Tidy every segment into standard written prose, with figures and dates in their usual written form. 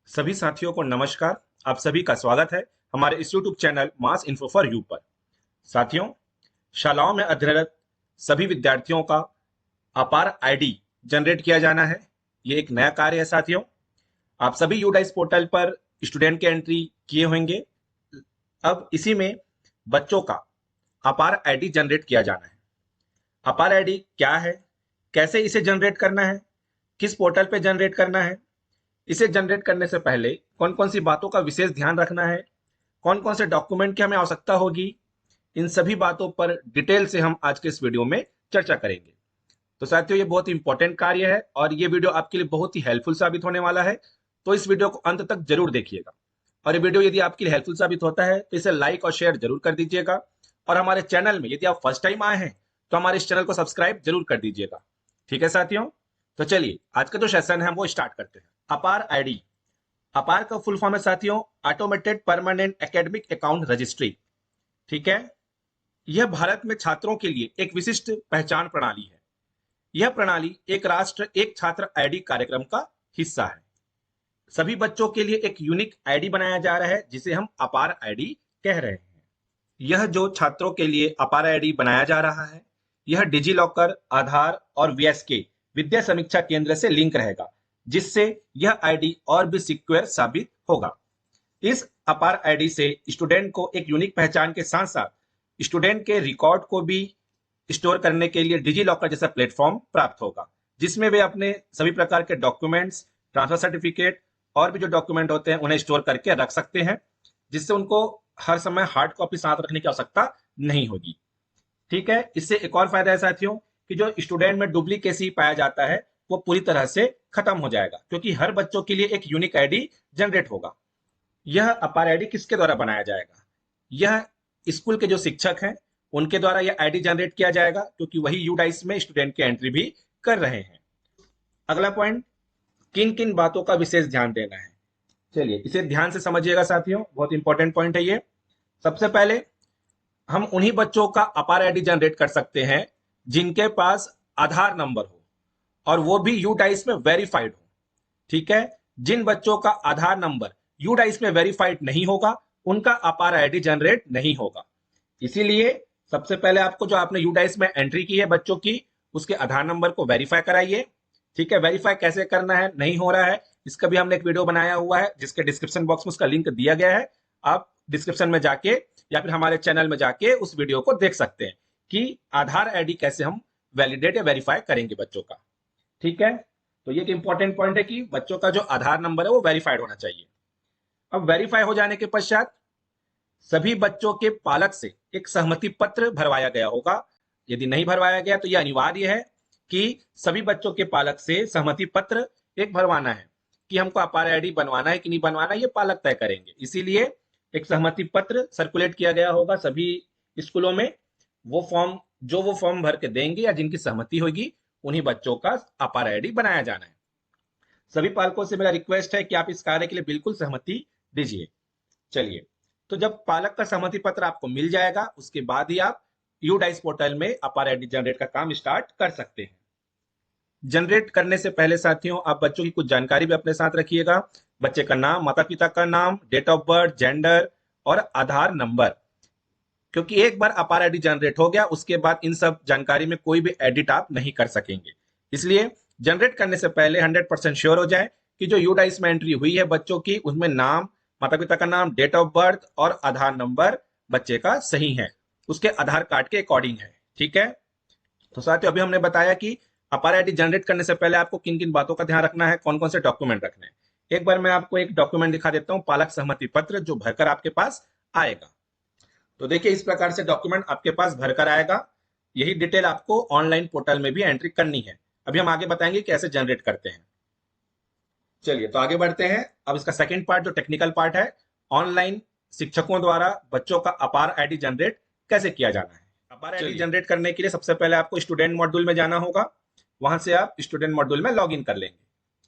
सभी साथियों को नमस्कार। आप सभी का स्वागत है हमारे इस YouTube channel mass info for you पर। साथियों, शालाओं में अध्ययनरत सभी विद्यार्थियों का अपार आईडी जनरेट किया जाना है। ये एक नया कार्य है साथियों। आप सभी यूडाइस पोर्टल पर स्टूडेंट के एंट्री किए होंगे। अब इसी में बच्चों का अपार आईडी जनरेट किया जाना है। अपार आईडी क्या है, कैसे इसे जनरेट करना है, किस पोर्टल पे जनरेट करना है, इसे जनरेट करने से पहले कौन कौन सी बातों का विशेष ध्यान रखना है, कौन कौन से डॉक्यूमेंट की हमें आवश्यकता होगी, इन सभी बातों पर डिटेल से हम आज के इस वीडियो में चर्चा करेंगे। तो साथियों, ये बहुत ही इंपॉर्टेंट कार्य है और ये वीडियो आपके लिए बहुत ही हेल्पफुल साबित होने वाला है। तो इस वीडियो को अंत तक जरूर देखिएगा और ये वीडियो यदि आपके लिए हेल्पफुल साबित होता है तो इसे लाइक और शेयर जरूर कर दीजिएगा। और हमारे चैनल में यदि आप फर्स्ट टाइम आए हैं तो हमारे इस चैनल को सब्सक्राइब जरूर कर दीजिएगा। ठीक है साथियों, तो चलिए आज का जो सेशन है हम वो स्टार्ट करते हैं। अपार आईडी, अपार का फुल फॉर्म है साथियों automated permanent academic account registry. ठीक है, यह भारत में छात्रों के लिए एक विशिष्ट पहचान प्रणाली है। यह प्रणाली एक राष्ट्र एक छात्र आईडी कार्यक्रम का हिस्सा है। सभी बच्चों के लिए एक यूनिक आईडी बनाया जा रहा है जिसे हम अपार आईडी कह रहे हैं। यह जो छात्रों के लिए अपार आईडी बनाया जा रहा है, यह डिजी लॉकर, आधार और वीएसके विद्या समीक्षा केंद्र से लिंक रहेगा, जिससे यह आईडी और भी सिक्योर साबित होगा। इस अपार आईडी से स्टूडेंट को एक यूनिक पहचान के साथ साथ स्टूडेंट के रिकॉर्ड को भी स्टोर करने के लिए डिजी लॉकर जैसा प्लेटफॉर्म प्राप्त होगा, जिसमें वे अपने सभी प्रकार के डॉक्यूमेंट्स, ट्रांसफर सर्टिफिकेट और भी जो डॉक्यूमेंट होते हैं उन्हें स्टोर करके रख सकते हैं, जिससे उनको हर समय हार्ड कॉपी साथ रखने की आवश्यकता नहीं होगी। ठीक है, इससे एक और फायदा है साथियों कि जो स्टूडेंट में डुप्लीकेसी पाया जाता है वो पूरी तरह से खत्म हो जाएगा, क्योंकि हर बच्चों के लिए एक यूनिक आईडी जनरेट होगा। यह अपार आईडी किसके द्वारा बनाया जाएगा? यह स्कूल के जो शिक्षक हैं उनके द्वारा यह आईडी जनरेट किया जाएगा, क्योंकि वही यूडाइस में स्टूडेंट की एंट्री भी कर रहे हैं। अगला पॉइंट, किन किन बातों का विशेष ध्यान देना है, चलिए इसे ध्यान से समझिएगा साथियों, बहुत इंपॉर्टेंट पॉइंट है ये। सबसे पहले हम उन्हीं बच्चों का अपार आईडी जनरेट कर सकते हैं जिनके पास आधार नंबर हो और वो भी यूडाइस में वेरीफाइड हो। ठीक है, जिन बच्चों का आधार नंबर यूडाइस में वेरीफाइड नहीं होगा उनका अपार आईडी जनरेट नहीं होगा। इसीलिए सबसे पहले आपको जो आपने यूडाइस में एंट्री की है बच्चों की, उसके आधार नंबर को वेरीफाई कराइए। ठीक है, वेरीफाई कैसे करना है, नहीं हो रहा है, इसका भी हमने एक वीडियो बनाया हुआ है जिसके डिस्क्रिप्शन बॉक्स में उसका लिंक दिया गया है। आप डिस्क्रिप्शन में जाके या फिर हमारे चैनल में जाके उस वीडियो को देख सकते हैं कि आधार आईडी कैसे हम वैलिडेट या वेरीफाई करेंगे बच्चों का। ठीक है, तो ये एक इंपॉर्टेंट पॉइंट है कि बच्चों का जो आधार नंबर है वो वेरीफाइड होना चाहिए। अब वेरीफाई हो जाने के पश्चात सभी बच्चों के पालक से एक सहमति पत्र भरवाया गया होगा। यदि नहीं भरवाया गया तो यह अनिवार्य है कि सभी बच्चों के पालक से सहमति पत्र एक भरवाना है कि हमको अपार आईडी बनवाना है कि नहीं बनवाना, ये पालक तय करेंगे। इसीलिए एक सहमति पत्र सर्कुलेट किया गया होगा सभी स्कूलों में। वो फॉर्म भर के देंगे या जिनकी सहमति होगी उन्हीं बच्चों का अपार आईडी बनाया जाना है। सभी पालकों से मेरा रिक्वेस्ट है कि आप इस कार्य के लिए बिल्कुल सहमति दीजिए। चलिए, तो जब पालक का सहमति पत्र आपको मिल जाएगा उसके बाद ही आप यूडाइस पोर्टल में अपार आईडी जनरेट का काम स्टार्ट कर सकते हैं। जनरेट करने से पहले साथियों आप बच्चों की कुछ जानकारी भी अपने साथ रखिएगा। बच्चे का नाम, माता पिता का नाम, डेट ऑफ बर्थ, जेंडर और आधार नंबर, क्योंकि एक बार अपार आईडी जनरेट हो गया उसके बाद इन सब जानकारी में कोई भी एडिट आप नहीं कर सकेंगे। इसलिए जनरेट करने से पहले 100% श्योर हो जाए कि जो यूडाइस में एंट्री हुई है बच्चों की उसमें नाम, माता पिता का नाम, डेट ऑफ बर्थ और आधार नंबर बच्चे का सही है, उसके आधार कार्ड के अकॉर्डिंग है। ठीक है, तो साथियों अभी हमने बताया कि अपार आईडी जनरेट करने से पहले आपको किन किन बातों का ध्यान रखना है, कौन कौन से डॉक्यूमेंट रखने हैं। एक बार मैं आपको एक डॉक्यूमेंट दिखा देता हूं, पालक सहमति पत्र, जो भरकर आपके पास आएगा। तो देखिए इस प्रकार से डॉक्यूमेंट आपके पास भरकर आएगा। यही डिटेल आपको ऑनलाइन पोर्टल में भी एंट्री करनी है। अभी हम आगे बताएंगे कैसे जनरेट करते हैं। चलिए तो आगे बढ़ते हैं। अब इसका सेकंड पार्ट जो टेक्निकल पार्ट है, ऑनलाइन शिक्षकों द्वारा बच्चों का अपार आईडी जनरेट कैसे किया जाना है। अपार आईडी जनरेट करने के लिए सबसे पहले आपको स्टूडेंट मॉड्यूल में जाना होगा। वहां से आप स्टूडेंट मॉड्यूल में लॉग इन कर लेंगे।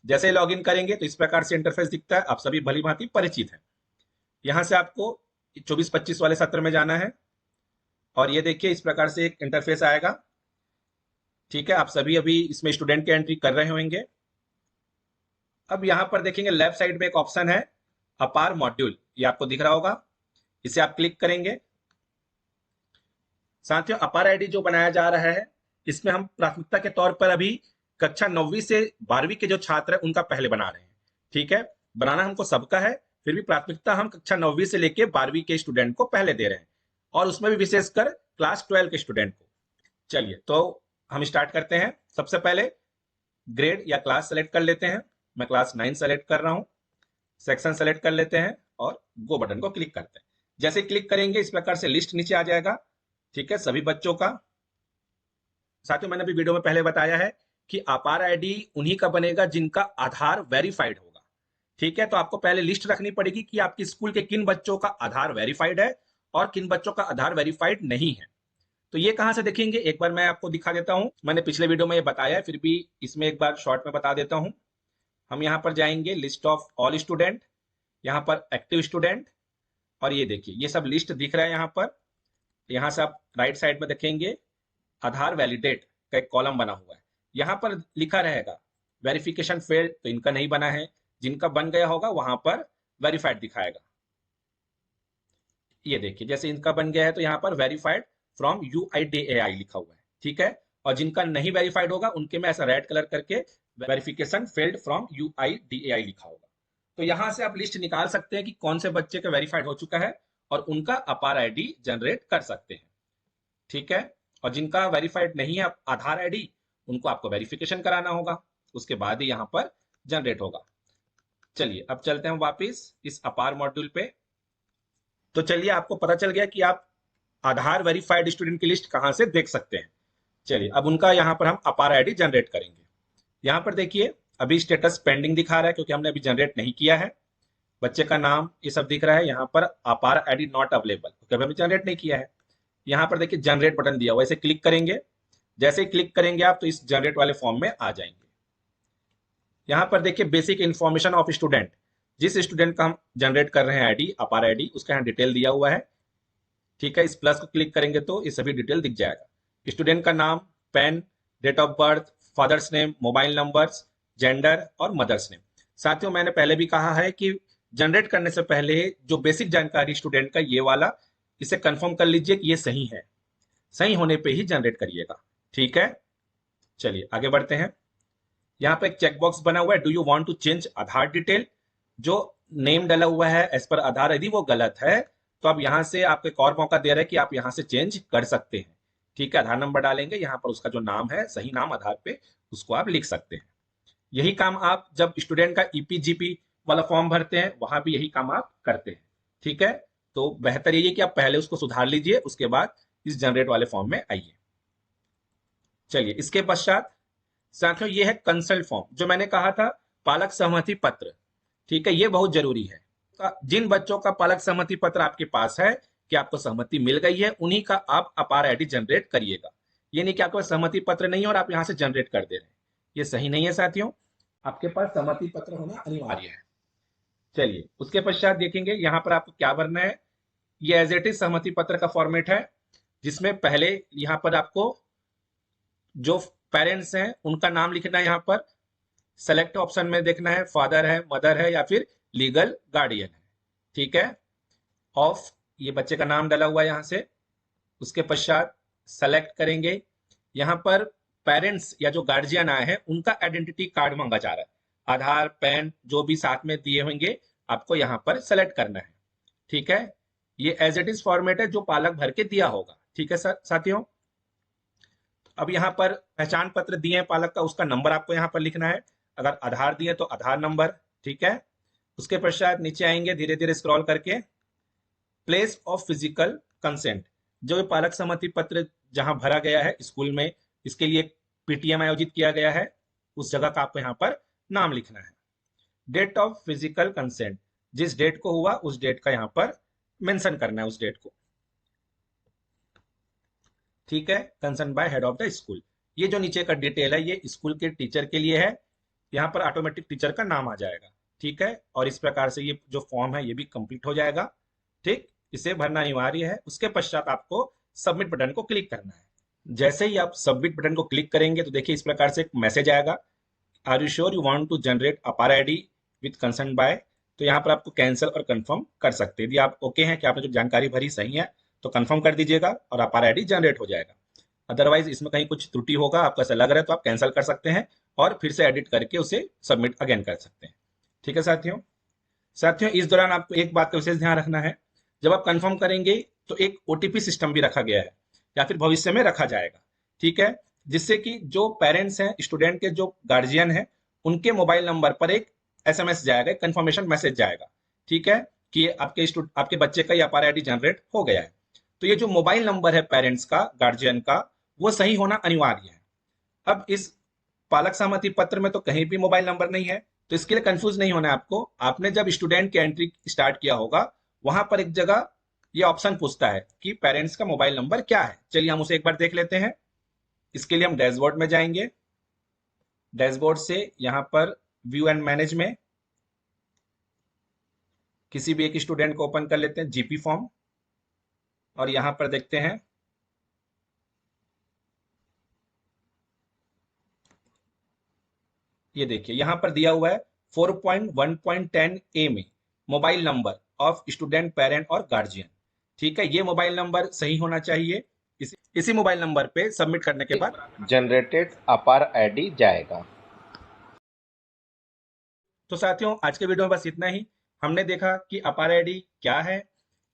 जैसे ही लॉग इन करेंगे तो इस प्रकार से इंटरफेस दिखता है, आप सभी भली भांति परिचित हैं। यहां से आपको 24-25 वाले सत्र में जाना है और ये देखिए इस प्रकार से एक इंटरफेस आएगा। ठीक है, आप सभी अभी इसमें स्टूडेंट की एंट्री कर रहे होंगे। अब यहां पर देखेंगे लेफ्ट साइड में एक ऑप्शन है अपार मॉड्यूल, ये आपको दिख रहा होगा, इसे आप क्लिक करेंगे। साथियों, अपार आईडी जो बनाया जा रहा है, इसमें हम प्राथमिकता के तौर पर अभी कक्षा 9वीं से 12वीं के जो छात्र हैं उनका पहले बना रहे हैं। ठीक है, बनाना हमको सबका है, फिर भी प्राथमिकता हम कक्षा 9वीं से लेके 12वीं के स्टूडेंट को पहले दे रहे हैं, और उसमें भी विशेषकर क्लास 12 के स्टूडेंट को। चलिए, तो हम स्टार्ट करते हैं। सबसे पहले ग्रेड या क्लास सेलेक्ट कर लेते हैं। मैं क्लास 9 सेलेक्ट कर रहा हूं। सेक्शन सेलेक्ट कर लेते हैं और गो बटन को क्लिक करते हैं। जैसे क्लिक करेंगे इस प्रकार से लिस्ट नीचे आ जाएगा। ठीक है, सभी बच्चों का। साथियों, मैंने अभी वीडियो में पहले बताया है कि अपार आईडी उन्हीं का बनेगा जिनका आधार वेरीफाइड होगा। ठीक है, तो आपको पहले लिस्ट रखनी पड़ेगी कि आपके स्कूल के किन बच्चों का आधार वेरीफाइड है और किन बच्चों का आधार वेरीफाइड नहीं है। तो ये कहां से देखेंगे, एक बार मैं आपको दिखा देता हूं। मैंने पिछले वीडियो में ये बताया है, फिर भी इसमें एक बार शॉर्ट में बता देता हूं। हम यहां पर जाएंगे लिस्ट ऑफ ऑल स्टूडेंट, यहां पर एक्टिव स्टूडेंट, और ये देखिए ये सब लिस्ट दिख रहा है यहां पर। यहां से आप राइट साइड में देखेंगे आधार वैलिडेट का एक कॉलम बना हुआ है। यहां पर लिखा रहेगा वेरिफिकेशन फेल्ड, तो इनका नहीं बना है। जिनका बन गया होगा वहां पर वेरीफाइड दिखाएगा। ये देखिए जैसे इनका बन गया है तो यहाँ पर वेरीफाइड फ्रॉम UIDAI लिखा हुआ है। ठीक है, और जिनका नहीं वेरीफाइड होगा उनके में ऐसा रेड कलर करके वेरिफिकेशन फेल्ड फ्रॉम UIDAI लिखा होगा। तो यहां से आप लिस्ट निकाल सकते हैं कि कौन से बच्चे का वेरीफाइड हो चुका है और उनका अपार आईडी जनरेट कर सकते हैं। ठीक है, और जिनका वेरीफाइड नहीं है आधार आईडी, उनको आपको वेरिफिकेशन कराना होगा, उसके बाद ही यहां पर जनरेट होगा। चलिए, अब चलते हैं वापिस इस अपार मॉड्यूल पे। तो चलिए, आपको पता चल गया कि आप आधार वेरीफाइड स्टूडेंट की लिस्ट कहां से देख सकते हैं। चलिए, अब उनका यहां पर हम अपार आईडी जनरेट करेंगे। यहां पर देखिए अभी स्टेटस पेंडिंग दिखा रहा है क्योंकि हमने अभी जनरेट नहीं किया है। बच्चे का नाम ये सब दिख रहा है। यहां पर अपार आईडी नॉट अवेलेबल क्योंकि अभी हमने जनरेट नहीं किया है। यहां पर देखिए जनरेट बटन दिया हुआ है, इसे क्लिक करेंगे। जैसे ही क्लिक करेंगे आप तो इस जनरेट वाले फॉर्म में आ जाएंगे। यहां पर देखिए बेसिक इंफॉर्मेशन ऑफ स्टूडेंट, जिस स्टूडेंट का हम जनरेट कर रहे हैं आईडी अपार आईडी, उसका यहाँ डिटेल दिया हुआ है। ठीक है, इस प्लस को क्लिक करेंगे तो ये सभी डिटेल दिख जाएगा। स्टूडेंट का नाम, pen, date of birth, father's name, mobile numbers, gender और मदर्स नेम। साथियों, मैंने पहले भी कहा है कि जनरेट करने से पहले जो बेसिक जानकारी स्टूडेंट का ये वाला, इसे कंफर्म कर लीजिए कि ये सही है। सही होने पे ही जनरेट करिएगा। ठीक है, चलिए आगे बढ़ते हैं। यहाँ पे एक चेकबॉक्स बना हुआ है, do you want to change Aadhaar detail. जो नेम डला हुआ है एज पर आधार यदि वो गलत है तो अब यहां से आपको एक और मौका दे रहा है कि आप यहां से चेंज कर सकते हैं। ठीक है, आधार नंबर डालेंगे, यहाँ पर उसका जो नाम है सही नाम आधार पे उसको आप लिख सकते हैं। यही काम आप जब स्टूडेंट का EPGP वाला फॉर्म भरते हैं वहां भी यही काम आप करते हैं। ठीक है, तो बेहतर यही है कि आप पहले उसको सुधार लीजिए, उसके बाद इस जनरेट वाले फॉर्म में आइए। चलिए, इसके पश्चात साथियों ये है कंसल्ट फॉर्म, जो मैंने कहा था पालक सहमति पत्र। ठीक है, ये बहुत जरूरी है। जिन बच्चों का पालक सहमति पत्र आपके पास है कि आपको सहमति मिल गई है, उन्हीं का आप अपार आईडी जनरेट करिएगा। ये नहीं कि आपके पास सहमति पत्र नहीं है और आप यहां से जनरेट कर दे रहे हैं, ये सही नहीं है साथियों। आपके पास सहमति पत्र होना अनिवार्य है। चलिए, उसके पश्चात देखेंगे यहाँ पर आपको क्या भरना है। ये एज इट इज सहमति पत्र का फॉर्मेट है, जिसमें पहले यहाँ पर आपको जो पेरेंट्स हैं उनका नाम लिखना है। यहाँ पर सेलेक्ट ऑप्शन में देखना है फादर है, मदर है या फिर लीगल गार्डियन है। ठीक है, ऑफ ये बच्चे का नाम डाला हुआ है यहाँ से। उसके पश्चात सेलेक्ट करेंगे। यहाँ पर पेरेंट्स या जो गार्जियन आए हैं उनका आइडेंटिटी कार्ड मांगा जा रहा है, आधार, पैन जो भी साथ में दिए होंगे आपको यहाँ पर सेलेक्ट करना है। ठीक है, ये एज इट इज फॉर्मेट है जो पालक भर के दिया होगा। ठीक है साथियों, अब यहाँ पर पहचान पत्र दिए हैं पालक का, उसका नंबर आपको यहाँ पर लिखना है। अगर आधार दिए तो आधार नंबर। ठीक है, उसके पश्चात नीचे आएंगे धीरे धीरे स्क्रॉल करके, प्लेस ऑफ फिजिकल कंसेंट, जो पालक सहमति पत्र जहां भरा गया है स्कूल में, इसके लिए PTM आयोजित किया गया है, उस जगह का आपको यहाँ पर नाम लिखना है। डेट ऑफ फिजिकल कंसेंट, जिस डेट को हुआ उस डेट का यहाँ पर मेंशन करना है, उस डेट को। ठीक है, concern bye head of the school, ये जो नीचे का डिटेल है ये स्कूल के टीचर के लिए है। यहाँ पर ऑटोमेटिक टीचर का नाम आ जाएगा। ठीक है, और इस प्रकार से ये जो फॉर्म है ये भी कंप्लीट हो जाएगा। ठीक, इसे भरना अनिवार्य है। उसके पश्चात आपको सबमिट बटन को क्लिक करना है। जैसे ही आप सबमिट बटन को क्लिक करेंगे तो देखिए इस प्रकार से एक मैसेज आएगा, are you sure you want to generate APAAR ID with concern by, तो यहाँ पर आपको कैंसिल और कंफर्म कर सकते हैं। यदि आप ओके हैं कि आपने जो जानकारी भरी सही है तो कंफर्म कर दीजिएगा और अपार आईडी जनरेट हो जाएगा। अदरवाइज इसमें कहीं कुछ त्रुटि होगा, आपको ऐसा लग रहा है, तो आप कैंसिल कर सकते हैं और फिर से एडिट करके उसे सबमिट अगेन कर सकते हैं। ठीक है साथियों। साथियों इस दौरान आपको एक बात का विशेष ध्यान रखना है, जब आप कंफर्म करेंगे तो एक ओटीपी सिस्टम भी रखा गया है या फिर भविष्य में रखा जाएगा। ठीक है, जिससे कि जो पेरेंट्स हैं, स्टूडेंट के जो गार्जियन हैं, उनके मोबाइल नंबर पर एक एसएमएस जाएगा, एक कंफर्मेशन मैसेज जाएगा। ठीक है, कि आपके बच्चे का या अपार आईडी जनरेट हो गया है। तो ये जो मोबाइल नंबर है पेरेंट्स का, गार्जियन का, वो सही होना अनिवार्य है। अब इस पालक सहमति पत्र में तो कहीं भी मोबाइल नंबर नहीं है, तो इसके लिए कंफ्यूज नहीं होना है आपको। आपने जब स्टूडेंट की एंट्री स्टार्ट किया होगा, वहां पर एक जगह ये ऑप्शन पूछता है कि पेरेंट्स का मोबाइल नंबर क्या है। चलिए हम उसे एक बार देख लेते हैं। इसके लिए हम डैशबोर्ड में जाएंगे। डैशबोर्ड से यहां पर व्यू एंड मैनेज में किसी भी एक स्टूडेंट को ओपन कर लेते हैं, जीपी फॉर्म, और यहां पर देखते हैं ये देखिए यहां पर दिया हुआ है 4.1.10 ए में mobile number of student, parent और गार्जियन। ठीक है, ये मोबाइल नंबर सही होना चाहिए। इसी मोबाइल नंबर पे सबमिट करने के बाद जनरेटेड अपार आईडी जाएगा। तो साथियों आज के वीडियो में बस इतना ही। हमने देखा कि अपार आईडी क्या है,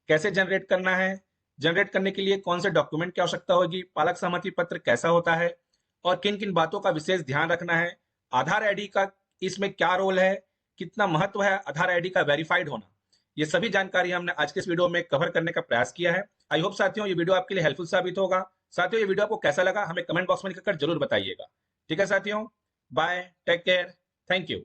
कैसे जनरेट करना है, जनरेट करने के लिए कौन से डॉक्यूमेंट की आवश्यकता होगी, पालक सहमति पत्र कैसा होता है और किन किन बातों का विशेष ध्यान रखना है, आधार आईडी का इसमें क्या रोल है, कितना महत्व है आधार आईडी का वेरीफाइड होना। ये सभी जानकारी हमने आज के इस वीडियो में कवर करने का प्रयास किया है। आई होप साथियों ये वीडियो आपके लिए हेल्पफुल साबित होगा। साथियों ये वीडियो आपको कैसा लगा हमें कमेंट बॉक्स में लिखकर जरूर बताइएगा। ठीक है साथियों, bye, take care, thank you.